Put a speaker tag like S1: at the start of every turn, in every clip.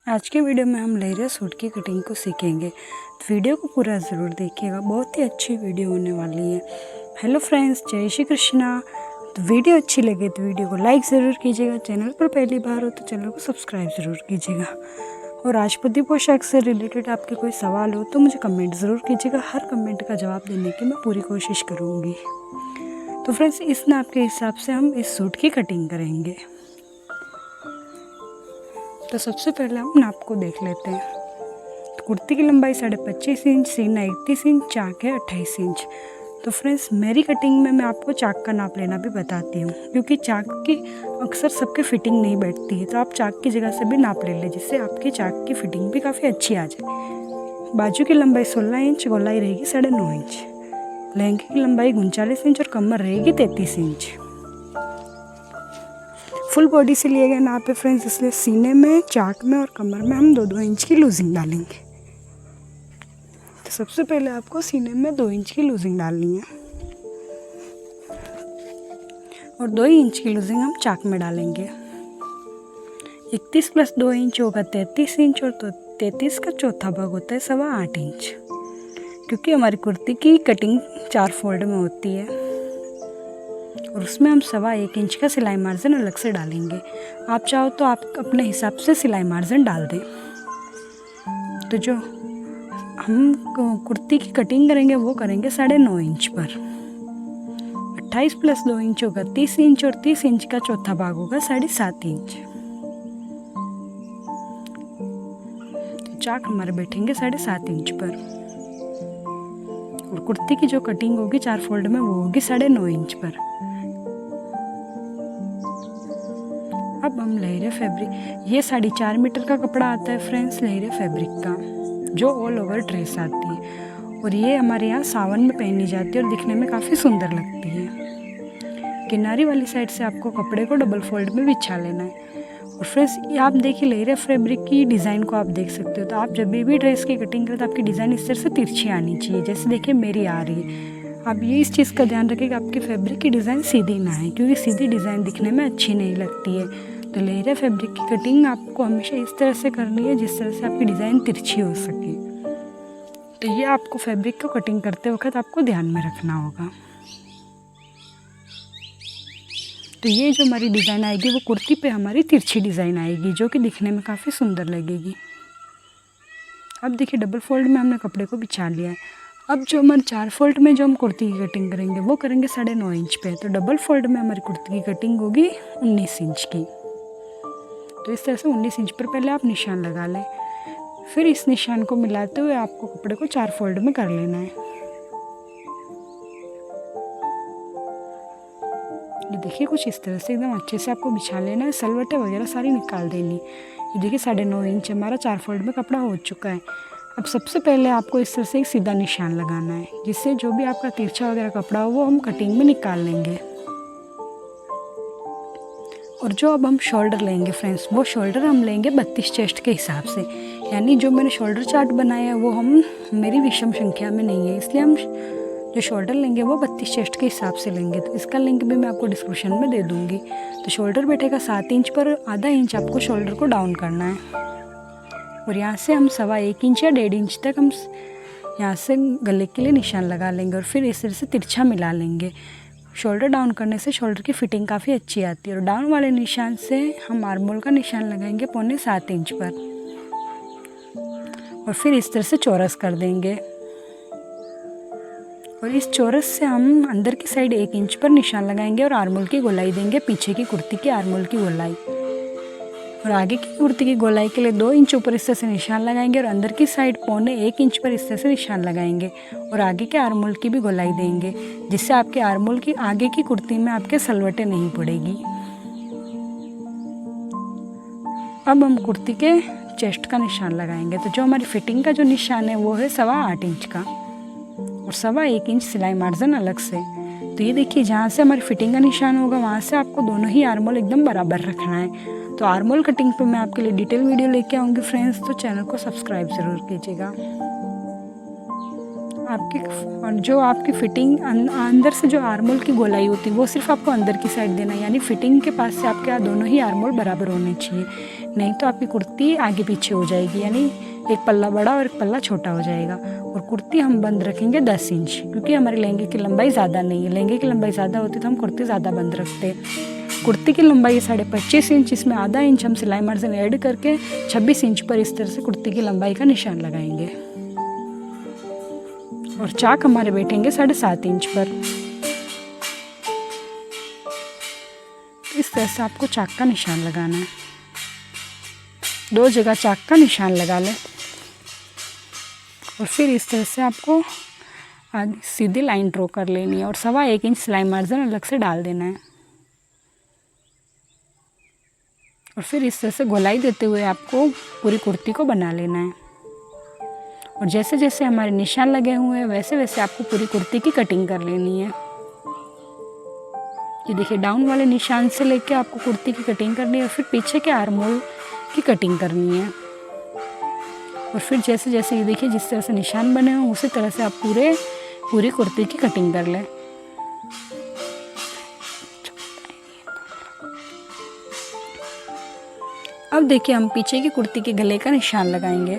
S1: आज के वीडियो में हम लहरिया सूट की कटिंग को सीखेंगे, तो वीडियो को पूरा ज़रूर देखिएगा। बहुत ही अच्छी वीडियो होने वाली है। हेलो फ्रेंड्स, जय श्री कृष्णा। तो वीडियो अच्छी लगे तो वीडियो को लाइक ज़रूर कीजिएगा। चैनल पर पहली बार हो तो चैनल को सब्सक्राइब ज़रूर कीजिएगा। और राजपूती पोशाक से रिलेटेड आपके कोई सवाल हो तो मुझे कमेंट ज़रूर कीजिएगा। हर कमेंट का जवाब देने की मैं पूरी कोशिश करूँगी। तो फ्रेंड्स, इस नाप के हिसाब से हम इस सूट की कटिंग करेंगे। तो सबसे पहले हम नाप को देख लेते हैं। तो कुर्ती की लंबाई 25.5 इंच, सीना 31 इंच, चाक है 28 इंच। तो फ्रेंड्स, मेरी कटिंग में मैं आपको चाक का नाप लेना भी बताती हूँ, क्योंकि चाक की अक्सर सबके फिटिंग नहीं बैठती है। तो आप चाक की जगह से भी नाप ले लें, जिससे आपकी चाक की फिटिंग भी काफ़ी अच्छी आ जाए। बाजू की लंबाई 16 इंच, गोलाई रहेगी 9.5 इंच। लहंगे की लंबाई 39 इंच और कमर रहेगी 33 इंच। फुल बॉडी से लिए गए नाप है फ्रेंड्स, इसलिए सीने में, चाक में और कमर में हम 2-2 इंच की लूजिंग डालेंगे। तो सबसे पहले आपको सीने में 2 इंच की लूजिंग डालनी है और 2 इंच की लूजिंग हम चाक में डालेंगे। 31 + 2 इंच होगा 33 इंच, और 33 का चौथा भाग होता है 8.25 इंच। क्योंकि हमारी कुर्ती की कटिंग 4 फोल्ड में होती है और उसमें हम 1.25 इंच का सिलाई मार्जिन अलग से डालेंगे। आप चाहो तो आप अपने हिसाब से सिलाई मार्जिन डाल दें। तो जो हम कुर्ती की कटिंग करेंगे वो करेंगे 9.5 इंच पर। 28 + 2 इंच होगा 30 इंच, और 30 इंच का चौथा भाग होगा 7.5 इंच। तो चाक हमारे बैठेंगे 7.5 इंच पर, और कुर्ती की जो कटिंग होगी 4 फोल्ड में वो होगी 9.5 इंच पर। अब हम लहरिया फैब्रिक, ये 4.5 मीटर का कपड़ा आता है फ्रेंड्स, लहरिया फैब्रिक का, जो ऑल ओवर ड्रेस आती है। और ये हमारे यहाँ सावन में पहनी जाती है और दिखने में काफ़ी सुंदर लगती है। किनारी वाली साइड से आपको कपड़े को डबल फोल्ड में बिछा लेना है। और फ्रेंड्स, ये आप देखिए लहरिया फैब्रिक की डिज़ाइन को आप देख सकते हो। तो आप जब भी ड्रेस की कटिंग करें तो आपकी डिज़ाइन इस तरह से तिरछी आनी चाहिए, जैसे देखिए मेरी आ रही है। आप ये इस चीज़ का ध्यान रखें कि आपकी फैब्रिक की डिज़ाइन सीधी ना है, क्योंकि सीधी डिज़ाइन दिखने में अच्छी नहीं लगती है। तो लहरिया फैब्रिक की कटिंग आपको हमेशा इस तरह से करनी है जिस तरह से आपकी डिज़ाइन तिरछी हो सके। तो ये आपको फैब्रिक को कटिंग करते वक्त आपको ध्यान में रखना होगा। तो ये जो हमारी डिज़ाइन आएगी वो कुर्ती पे हमारी तिरछी डिज़ाइन आएगी, जो कि दिखने में काफ़ी सुंदर लगेगी। अब देखिए डबल फोल्ड में हमने कपड़े को बिछा लिया है। अब जो हमारे 4 फोल्ड में जो हम कुर्ती की कटिंग करेंगे वो करेंगे 9.5 इंच पे। तो डबल फोल्ड में हमारी कुर्ती की कटिंग होगी 19 इंच की। तो इस तरह से 19 इंच पर पहले आप निशान लगा लें। फिर इस निशान को मिलाते हुए आपको कपड़े को 4 फोल्ड में कर लेना है। ये देखिए कुछ इस तरह से एकदम अच्छे से आपको बिछा लेना है। सलवटें वगैरह सारी निकाल देनी। ये देखिए 9.5 इंच हमारा 4 फोल्ड में कपड़ा हो चुका है। अब सबसे पहले आपको इस तरह से एक सीधा निशान लगाना है, जिससे जो भी आपका तिरछा वगैरह कपड़ा हो वो हम कटिंग में निकाल लेंगे। और जो अब हम शोल्डर लेंगे फ्रेंड्स, वो शोल्डर हम लेंगे 32 चेस्ट के हिसाब से। यानी जो मैंने शोल्डर चार्ट बनाया है वो हम मेरी विषम संख्या में नहीं है, इसलिए हम जो शोल्डर लेंगे वो 32 चेस्ट के हिसाब से लेंगे। तो इसका लिंक भी मैं आपको डिस्क्रिप्शन में दे दूँगी। तो शोल्डर बैठेगा 7 इंच पर, आधा इंच आपको शोल्डर को डाउन करना है। और यहाँ से हम 1.25 इंच या 1.5 इंच तक हम यहाँ से गले के लिए निशान लगा लेंगे, और फिर इस तरह से तिरछा मिला लेंगे। शोल्डर डाउन करने से शोल्डर की फिटिंग काफ़ी अच्छी आती है। और डाउन वाले निशान से हम आर्महोल का निशान लगाएंगे 7.25 इंच पर, और फिर इस तरह से चौरस कर देंगे। और इस चौरस से हम अंदर की साइड 1 इंच पर निशान लगाएंगे और आर्महोल की गोलाई देंगे, पीछे की कुर्ती की आर्महोल की गोलाई। और आगे की कुर्ती की गोलाई के लिए 2 इंच ऊपर इस तरह से निशान लगाएंगे, और अंदर की साइड 1.25 इंच पर इस तरह से निशान लगाएंगे, और आगे के आर्महोल की भी गोलाई देंगे, जिससे आपके आर्महोल की आगे की कुर्ती में आपके सलवटें नहीं पड़ेगी। अब हम कुर्ती के चेस्ट का निशान लगाएंगे। तो जो हमारी फिटिंग का जो निशान है वो है 8.25 इंच का, और 1.25 इंच सिलाई मार्जिन अलग से। तो ये देखिए जहाँ से हमारी फिटिंग का निशान होगा वहाँ से आपको दोनों ही आर्महोल एकदम बराबर रखना है। तो आर्महोल कटिंग पे मैं आपके लिए डिटेल वीडियो लेके आऊँगी फ्रेंड्स, तो चैनल को सब्सक्राइब ज़रूर कीजिएगा। आपकी, और जो आपकी फिटिंग अंदर से जो आर्मोल की गोलाई होती है वो सिर्फ आपको अंदर की साइड देना है, यानी फिटिंग के पास से आपके दोनों ही आर्मोल बराबर होने चाहिए, नहीं तो आपकी कुर्ती आगे पीछे हो जाएगी, यानी एक पल्ला बड़ा और एक पल्ला छोटा हो जाएगा। और कुर्ती हम बंद रखेंगे 10 इंच, क्योंकि हमारे लहंगे की लंबाई ज़्यादा नहीं है। लहंगे की लंबाई ज़्यादा होती तो हम कुर्ती ज़्यादा बंद रखते। कुर्ती की लंबाई है 25.5 इंच, इसमें आधा इंच हम सिलाई मार्जिन ऐड करके 26 इंच पर इस तरह से कुर्ती की लंबाई का निशान लगाएंगे। और चाक हमारे बैठेंगे 7.5 इंच पर। इस तरह से आपको चाक का निशान लगाना है। 2 जगह चाक का निशान लगा लें और फिर इस तरह से आपको सीधी लाइन ड्रॉ कर लेनी है और 1.25 इंच सिलाई मार्जिन अलग से डाल देना है। और फिर इस तरह से गोलाई देते हुए आपको पूरी कुर्ती को बना लेना है। और जैसे जैसे हमारे निशान लगे हुए हैं वैसे वैसे आपको पूरी कुर्ती की कटिंग कर लेनी है। ये देखिए, डाउन वाले निशान से लेके आपको कुर्ती की कटिंग करनी है और फिर पीछे के आर्मोल की कटिंग करनी है। और फिर जैसे जैसे ये देखिए जिस तरह से निशान बने हों उसी तरह से आप पूरी कुर्ती की कटिंग कर लें। अब देखिए हम पीछे की कुर्ती के गले का निशान लगाएंगे।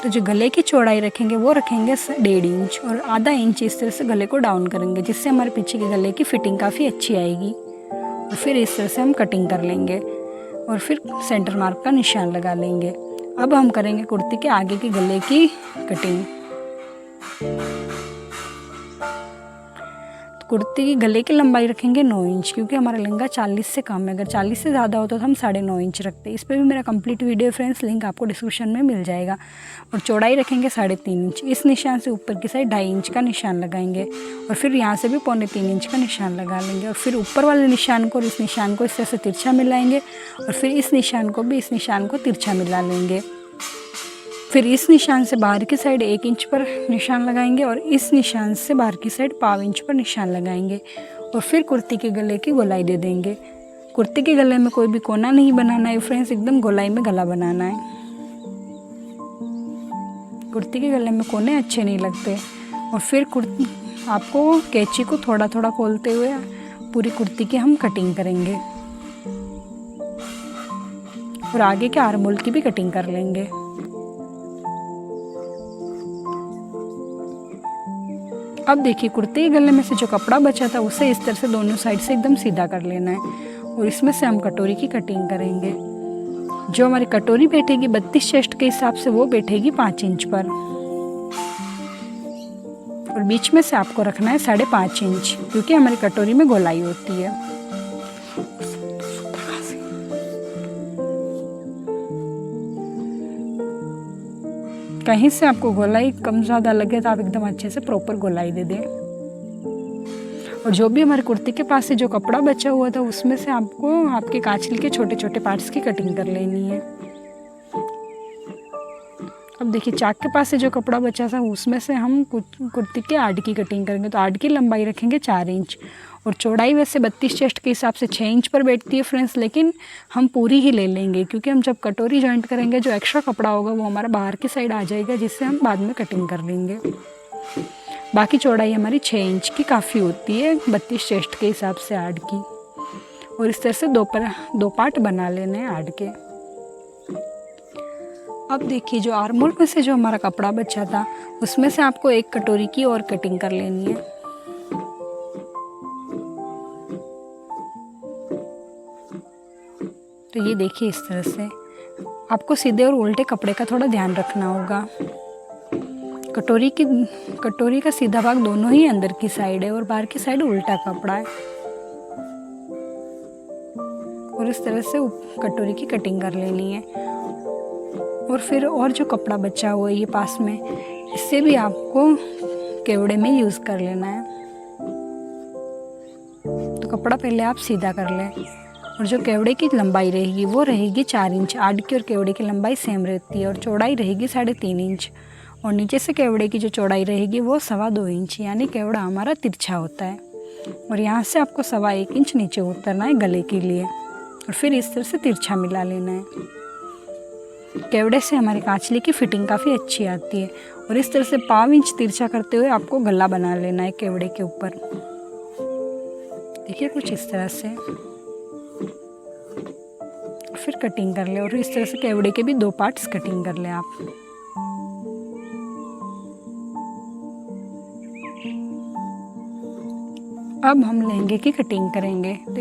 S1: तो जो गले की चौड़ाई रखेंगे वो रखेंगे 1.5 इंच और आधा इंच इस तरह से गले को डाउन करेंगे, जिससे हमारे पीछे के गले की फिटिंग काफ़ी अच्छी आएगी। और फिर इस तरह से हम कटिंग कर लेंगे और फिर सेंटर मार्क का निशान लगा लेंगे। अब हम करेंगे कुर्ती के आगे के गले की कटिंग। कुर्ती की गले की लंबाई रखेंगे 9 इंच, क्योंकि हमारा लहंगा 40 से कम है। अगर 40 से ज़्यादा हो तो हम 9.5 इंच रखते हैं। इस पर भी मेरा कंप्लीट वीडियो फ्रेंड्स लिंक आपको डिस्क्रिप्शन में मिल जाएगा। और चौड़ाई रखेंगे 3.5 इंच। इस निशान से ऊपर की साइड 2.5 इंच का निशान लगाएंगे और फिर यहाँ से भी 3.25 इंच का निशान लगा लेंगे। और फिर ऊपर वाले निशान को और इस निशान को इस तरह से तिरछा मिलाएंगे और फिर इस निशान को भी इस निशान को तिरछा मिला लेंगे। फिर इस निशान से बाहर की साइड 1 इंच पर निशान लगाएंगे और इस निशान से बाहर की साइड 1/4 इंच पर निशान लगाएंगे। और फिर कुर्ती के गले की गोलाई दे देंगे। कुर्ती के गले में कोई भी कोना नहीं बनाना है फ्रेंड्स, एकदम गोलाई में गला बनाना है। कुर्ती के गले में कोने अच्छे नहीं लगते। और फिर आपको कैंची को थोड़ा थोड़ा खोलते हुए पूरी कुर्ती की हम कटिंग करेंगे और आगे के आर्महोल की भी कटिंग कर लेंगे। अब देखिए, कुर्ती के गले में से जो कपड़ा बचा था उसे इस तरह से दोनों साइड से एकदम सीधा कर लेना है और इसमें से हम कटोरी की कटिंग करेंगे। जो हमारी कटोरी बैठेगी 32 चेस्ट के हिसाब से वो बैठेगी 5 इंच पर और बीच में से आपको रखना है 5.5 इंच, क्योंकि हमारी कटोरी में गोलाई होती है। कहीं से आपको गोलाई कम ज़्यादा लगे तो आप एकदम अच्छे से प्रॉपर गोलाई दे दें। और जो भी हमारे कुर्ती के पास से जो कपड़ा बचा हुआ था उसमें से आपको आपके कांचली के छोटे छोटे पार्ट्स की कटिंग कर लेनी है। अब देखिए, चाक के पास से जो कपड़ा बचा था उसमें से हम कुर्ती के आड़ की कटिंग करेंगे। तो आड़ की लंबाई रखेंगे 4 इंच और चौड़ाई वैसे 32 चेस्ट के हिसाब से 6 इंच पर बैठती है फ्रेंड्स, लेकिन हम पूरी ही ले लेंगे क्योंकि हम जब कटोरी जॉइंट करेंगे जो एक्स्ट्रा कपड़ा होगा वो हमारा बाहर की साइड आ जाएगा, जिससे हम बाद में कटिंग कर लेंगे। बाकी चौड़ाई हमारी 6 इंच की काफ़ी होती है 32 चेस्ट के हिसाब से आड़ की। और इस तरह से दो पार्ट बना लेने हैं आड़ के। अब देखिए, जो आर्महोल में से जो हमारा कपड़ा बचा था उसमें से आपको एक कटोरी की और कटिंग कर लेनी है। तो ये देखिए, इस तरह से आपको सीधे और उल्टे कपड़े का थोड़ा ध्यान रखना होगा। कटोरी का सीधा भाग दोनों ही अंदर की साइड है और बाहर की साइड उल्टा कपड़ा है। और इस तरह से कटोरी की कटिंग कर लेनी है। और फिर और जो कपड़ा बचा हुआ है ये पास में, इससे भी आपको केवड़े में यूज़ कर लेना है। तो कपड़ा पहले आप सीधा कर लें और जो केवड़े की लंबाई रहेगी वो रहेगी 4 इंच। आड़ की और केवड़े की लंबाई सेम रहती है और चौड़ाई रहेगी 3.5 इंच। और नीचे से केवड़े की जो चौड़ाई रहेगी वो 2.25 इंच, यानी केवड़ा हमारा तिरछा होता है। और यहाँ से आपको 1.25 इंच नीचे उतरना है गले के लिए और फिर इस तरह से तिरछा मिला लेना है। केवड़े से हमारी कांचली की फिटिंग काफ़ी अच्छी आती है। और इस तरह से 5 इंच तिरछा करते हुए आपको गला बना लेना है केवड़े के ऊपर। देखिए कुछ इस तरह से, फिर कटिंग कर ले। और इस तरह से केवड़े के भी 2 पार्ट्स कटिंग कर ले आप। अब हम लहंगे की कटिंग करेंगे। तो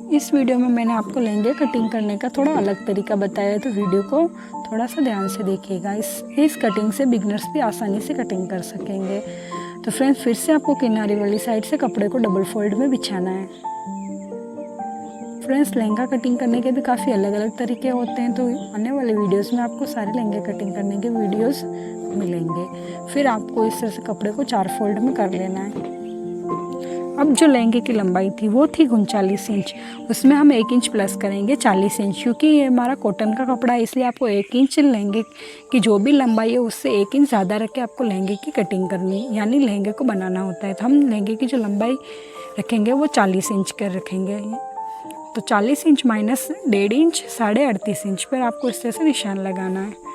S1: इस वीडियो में मैंने आपको लहंगे कटिंग करने का थोड़ा अलग तरीका बताया है, तो वीडियो को थोड़ा सा ध्यान से देखिएगा। इस कटिंग से बिगनर्स भी आसानी से कटिंग कर सकेंगे। तो फ्रेंड्स, फिर से आपको किनारे वाली साइड से कपड़े को डबल फोल्ड में बिछाना है। फ्रेंड्स, लहंगा कटिंग करने के भी काफ़ी अलग अलग तरीके होते हैं, तो आने वाले वीडियोस में आपको सारे लहंगे कटिंग करने के वीडियोस मिलेंगे। फिर आपको इस तरह से कपड़े को 4 फोल्ड में कर लेना है। अब जो लहंगे की लंबाई थी वो थी 39 इंच, उसमें हम 1 इंच प्लस करेंगे 40 इंच, क्योंकि ये हमारा कॉटन का कपड़ा है, इसलिए आपको 1 इंच लहंगे की जो भी लंबाई है उससे 1 इंच ज़्यादा रख के आपको लहंगे की कटिंग करनी, यानी लहंगे को बनाना होता है। तो हम लहंगे की जो लंबाई रखेंगे वो 40 इंच कर रखेंगे। तो 40 इंच माइनस 1.5 इंच 38.5 इंच पर आपको इस तरह से निशान लगाना है।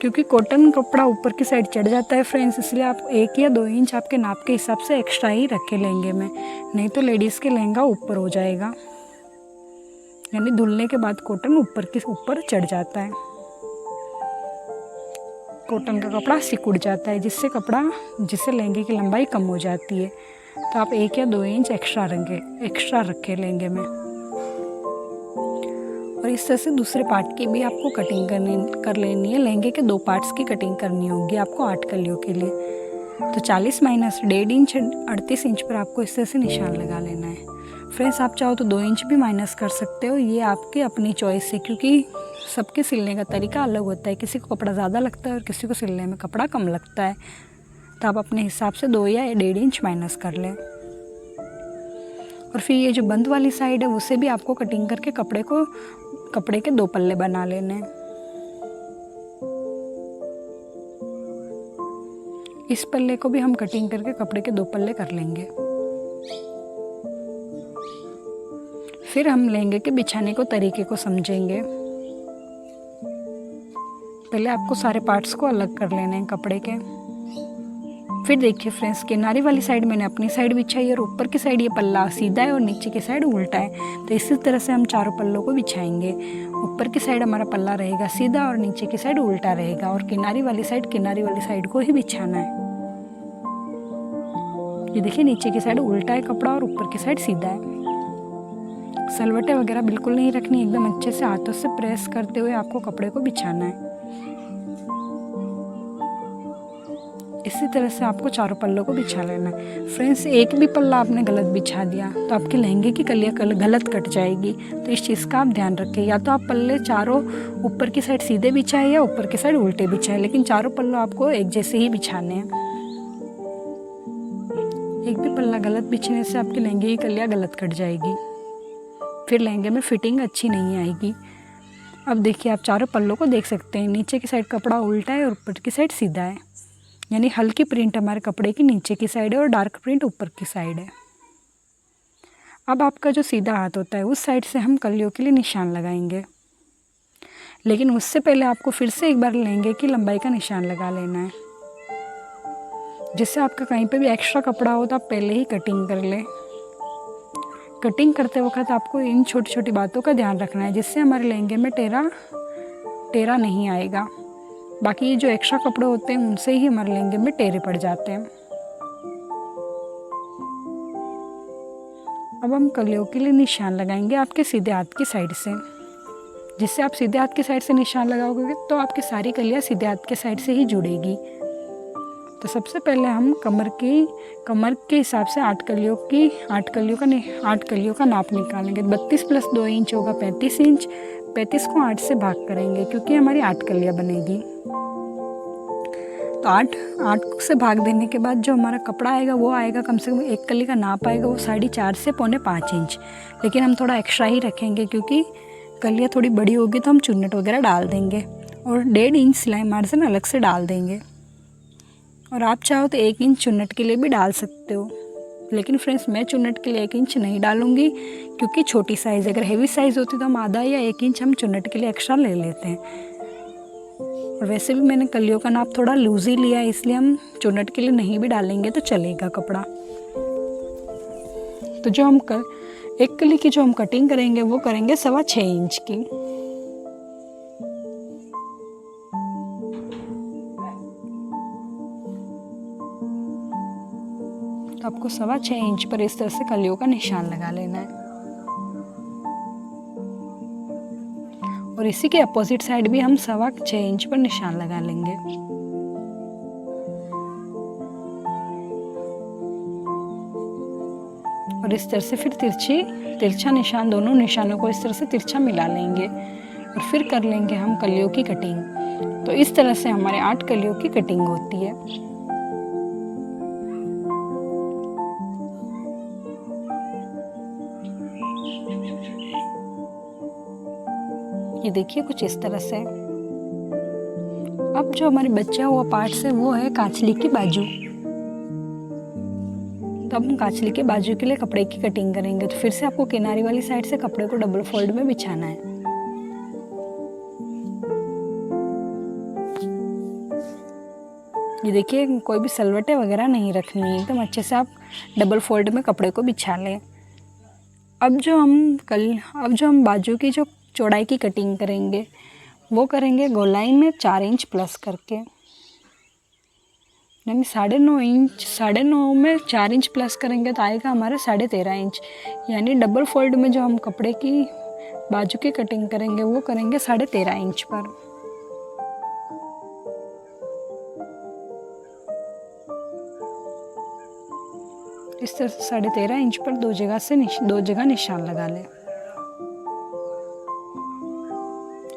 S1: क्योंकि कॉटन कपड़ा ऊपर की साइड चढ़ जाता है फ्रेंड्स, इसलिए आप 1 या 2 इंच आपके नाप के हिसाब से एक्स्ट्रा ही रखे लहंगे में, नहीं तो लेडीज़ के लहंगा ऊपर हो जाएगा, यानी धुलने के बाद कॉटन ऊपर चढ़ जाता है। कॉटन का कपड़ा सिकुड़ जाता है, जिससे लहंगे की लंबाई कम हो जाती है। तो आप 1 या 2 इंच एक्स्ट्रा रखे लहंगे में। और इस तरह से दूसरे पार्ट की भी आपको कटिंग कर लेनी है। लहंगे के 2 पार्ट्स की कटिंग करनी होगी आपको 8 कलियों के लिए। तो 40 माइनस 1.5 इंच 38 इंच पर आपको इस तरह से निशान लगा लेना है। फ्रेंड्स, आप चाहो तो 2 इंच भी माइनस कर सकते हो, ये आपकी अपनी चॉइस है, क्योंकि सबके सिलने का तरीका अलग होता है। किसी को कपड़ा ज़्यादा लगता है और किसी को सिलने में कपड़ा कम लगता है। तो आप अपने हिसाब से 2 या 1.5 इंच माइनस कर लें। और फिर ये जो बंद वाली साइड है उसे भी आपको कटिंग करके कपड़े के 2 पल्ले बना लेने हैं। इस पल्ले को भी हम कटिंग करके कपड़े के 2 पल्ले कर लेंगे। फिर हम लहंगे के बिछाने को तरीके को समझेंगे। पहले आपको सारे पार्ट्स को अलग कर लेने हैं कपड़े के। फिर देखिए फ्रेंड्स, किनारी वाली साइड मैंने अपनी साइड बिछाई और ऊपर की साइड ये पल्ला सीधा है और नीचे की साइड उल्टा है। तो इसी तरह से हम चारों पल्लों को बिछाएंगे। ऊपर की साइड हमारा पल्ला रहेगा सीधा और नीचे की साइड उल्टा रहेगा, और किनारी वाली साइड को ही बिछाना है। ये देखिए, नीचे की साइड उल्टा है कपड़ा और ऊपर की साइड सीधा है। सलवटें वगैरह बिल्कुल नहीं रखनी, एकदम अच्छे से हाथों से प्रेस करते हुए आपको कपड़े को बिछाना है। इसी तरह से आपको चारों पल्लों को बिछा लेना है। फ्रेंड्स, एक भी पल्ला आपने गलत बिछा दिया तो आपके लहंगे की कलियाँ गलत कट जाएगी। तो इस चीज़ का आप ध्यान रखें। या तो आप पल्ले चारों ऊपर की साइड सीधे बिछाए या ऊपर की साइड उल्टे बिछाए, लेकिन चारों पल्लों आपको एक जैसे ही बिछाने हैं। एक भी पल्ला गलत बिछने से आपके लहंगे की कलियाँ गलत कट जाएगी, फिर लहंगे में फिटिंग अच्छी नहीं आएगी। अब देखिए, आप चारों पल्लों को देख सकते हैं। नीचे की साइड कपड़ा उल्टा है और ऊपर की साइड सीधा है, यानी हल्की प्रिंट हमारे कपड़े की नीचे की साइड है और डार्क प्रिंट ऊपर की साइड है। अब आपका जो सीधा हाथ होता है उस साइड से हम कलियों के लिए निशान लगाएंगे, लेकिन उससे पहले आपको फिर से एक बार लहंगे की लंबाई का निशान लगा लेना है, जिससे आपका कहीं पे भी एक्स्ट्रा कपड़ा हो तो आप पहले ही कटिंग कर लें। कटिंग करते वक्त आपको इन छोटी छोटी बातों का ध्यान रखना है, जिससे हमारे लहंगे में टेरा नहीं आएगा। बाकी ये जो एक्स्ट्रा कपड़े होते हैं उनसे ही हमारे लहंगे में टेरे पड़ जाते हैं। अब हम कलियों के लिए निशान लगाएंगे आपके सीधे हाथ की साइड से। जिससे आप सीधे हाथ की साइड से निशान लगाओगे तो आपकी सारी कलियाँ सीधे हाथ के साइड से ही जुड़ेगी। तो सबसे पहले हम कमर के हिसाब से 8 कलियों का नाप निकालेंगे। 32 + 2 इंच होगा 35 इंच। 35 को 8 से भाग करेंगे, क्योंकि हमारी 8 कलियाँ बनेगी। तो 8 से भाग देने के बाद जो हमारा कपड़ा आएगा वो आएगा, कम से कम एक कली का नाप आएगा वो 4.5 से 4.25 इंच। लेकिन हम थोड़ा एक्स्ट्रा ही रखेंगे, क्योंकि कलियाँ थोड़ी बड़ी होगी तो हम चुन्नट वगैरह डाल देंगे, और 1.5 इंच सिलाई मार्जिन अलग से डाल देंगे। और आप चाहो तो 1 इंच चुन्नट के लिए भी डाल सकते हो, लेकिन फ्रेंड्स मैं चुन्नट के लिए 1 इंच नहीं डालूंगी, क्योंकि छोटी साइज़, अगर हेवी साइज़ होती तो हम आधा या 1 इंच हम चुन्नट के लिए एक्स्ट्रा ले लेते हैं। और वैसे भी मैंने कलियों का नाप थोड़ा लूज ही लिया है, इसलिए हम चुन्नट के लिए नहीं भी डालेंगे तो चलेगा कपड़ा। तो जो हम एक कली की जो हम कटिंग करेंगे वो करेंगे 6.25 इंच की। तो आपको 6.25 इंच पर इस तरह से कलियों का निशान लगा लेना है। और इसी के अपोजिट साइड भी हम 6.25 इंच पर निशान लगा लेंगे। और इस तरह से फिर तिरछा निशान, दोनों निशानों को इस तरह से तिरछा मिला लेंगे और फिर कर लेंगे हम कलियों की कटिंग। तो इस तरह से हमारे 8 कलियों की कटिंग होती है। ये देखिए कुछ इस तरह से। अब जो हमारी बचा हुआ पार्ट्स है वो है काचली की बाजू। तो अब हम काचली के बाजू के लिए कपड़े की कटिंग करेंगे। तो फिर से आपको किनारी वाली साइड से कपड़े को डबल फोल्ड में बिछाना है। ये देखिए कोई भी सलवटें वगैरह नहीं रखनी है, एकदम अच्छे से आप डबल फोल्ड में कपड़े को बिछा लें। अब जो हम बाजू की जो चौड़ाई की कटिंग करेंगे वो करेंगे गोलाई में 4 इंच प्लस करके, यानी 9.5 में 4 इंच प्लस करेंगे तो आएगा हमारा 13.5 इंच। यानी डबल फोल्ड में जो हम कपड़े की बाजू की कटिंग करेंगे वो करेंगे 13.5 इंच पर। इस तरह से 13.5 इंच पर दो जगह निशान लगा लें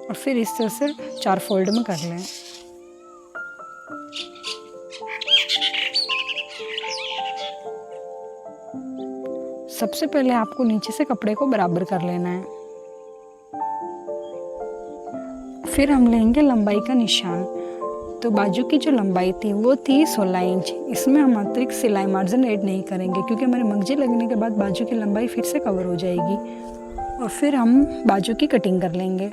S1: और फिर इस तरह से 4 फोल्ड में कर लें। सबसे पहले आपको नीचे से कपड़े को बराबर कर लेना है। फिर हम लेंगे लंबाई का निशान। तो बाजू की जो लंबाई थी वो थी 16 इंच। इसमें हम अतिरिक्त सिलाई मार्जिन ऐड नहीं करेंगे क्योंकि हमारे मगजे लगने के बाद बाजू की लंबाई फिर से कवर हो जाएगी। और फिर हम बाजू की कटिंग कर लेंगे।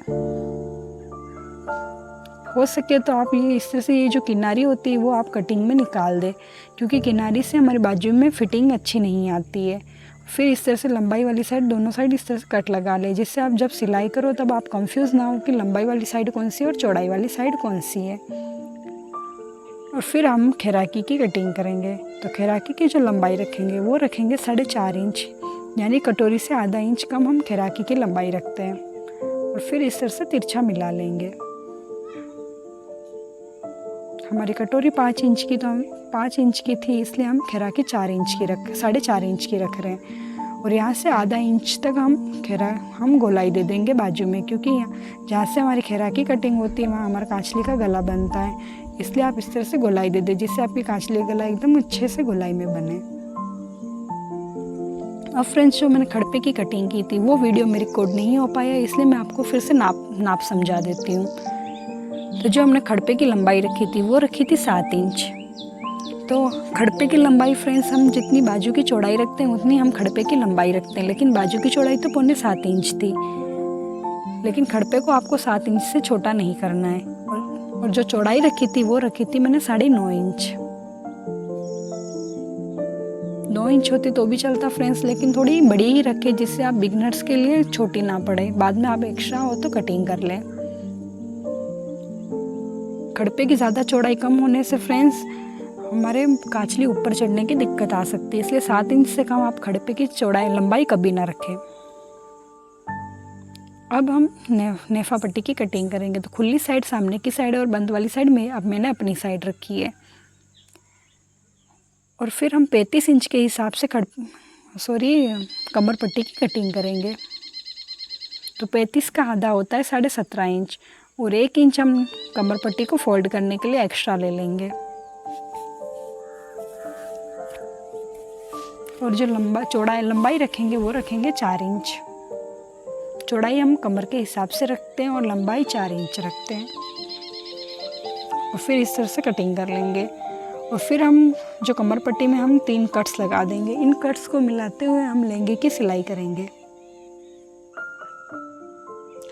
S1: हो सके तो आप ये इस तरह से ये जो किनारी होती है वो आप कटिंग में निकाल दें, क्योंकि किनारी से हमारे बाजू में फिटिंग अच्छी नहीं आती है। फिर इस तरह से लंबाई वाली साइड दोनों साइड इस तरह से कट लगा लें, जिससे आप जब सिलाई करो तब आप कंफ्यूज ना हो कि लंबाई वाली साइड कौन सी है और चौड़ाई वाली साइड कौन सी है। और फिर हम खैराकी की कटिंग करेंगे। तो खैराकी की जो लंबाई रखेंगे वो रखेंगे 4.5 इंच, यानी कटोरी से आधा इंच कम हम खैराकी की लंबाई रखते हैं। और फिर इस तरह से तिरछा मिला लेंगे। हमारी कटोरी 5 इंच की, तो हम 5 इंच की थी इसलिए हम खैराकी 4.5 इंच की रख रहे हैं। और यहाँ से आधा इंच तक हम गोलाई दे देंगे बाजू में, क्योंकि जहाँ से हमारी खैराकी कटिंग होती है वहाँ हमारा कांचली का गला बनता है। इसलिए आप इस तरह से गोलाई दे दें जिससे आपकी कांचली का गला एकदम अच्छे से गोलाई में बने। अब फ्रेंड्स, जो मैंने खड़पे की कटिंग की थी वो वीडियो में रिकॉर्ड नहीं हो पाया, इसलिए मैं आपको फिर से नाप समझा देती हूँ। तो जो हमने खड़पे की लंबाई रखी थी वो रखी थी 7 इंच। तो खड़पे की लंबाई फ्रेंड्स, हम जितनी बाजू की चौड़ाई रखते हैं उतनी हम खड़पे की लंबाई रखते हैं, लेकिन बाजू की चौड़ाई तो 7.25 इंच थी, लेकिन खड़पे को आपको 7 इंच से छोटा नहीं करना है। और जो चौड़ाई रखी थी वो रखी थी मैंने 9.5 इंच। 9 इंच होती तो भी चलता फ्रेंड्स, लेकिन थोड़ी बड़ी ही रखें जिससे आप बिगनर्स के लिए छोटी ना पड़े, बाद में आप एक्स्ट्रा हो तो कटिंग कर लें। खड़पे की ज़्यादा चौड़ाई कम होने से फ्रेंड्स हमारे कांचली ऊपर चढ़ने की दिक्कत आ सकती है, इसलिए 7 इंच से कम आप खड़पे की लंबाई कभी ना रखें। अब हम नेफा पट्टी की कटिंग करेंगे। तो खुली साइड सामने की साइड और बंद वाली साइड में अब मैंने अपनी साइड रखी है। और फिर हम 35 इंच के हिसाब से कमर पट्टी की कटिंग करेंगे। तो 35 का आधा होता है 17.5 इंच, और 1 इंच हम कमर पट्टी को फोल्ड करने के लिए एक्स्ट्रा ले लेंगे। और जो लंबाई रखेंगे वो रखेंगे 4 इंच। चौड़ाई हम कमर के हिसाब से रखते हैं और लंबाई 4 इंच रखते हैं। और फिर इस तरह से कटिंग कर लेंगे। और फिर हम जो कमर पट्टी में हम 3 कट्स लगा देंगे। इन कट्स को मिलाते हुए हम लहंगे की सिलाई करेंगे।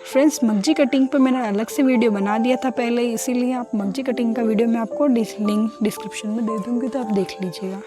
S1: फ्रेंड्स मगजी कटिंग पे मैंने अलग से वीडियो बना दिया था पहले, इसीलिए आप मगजी कटिंग का वीडियो मैं आपको लिंक डिस्क्रिप्शन में दे दूँगी, तो आप देख लीजिएगा।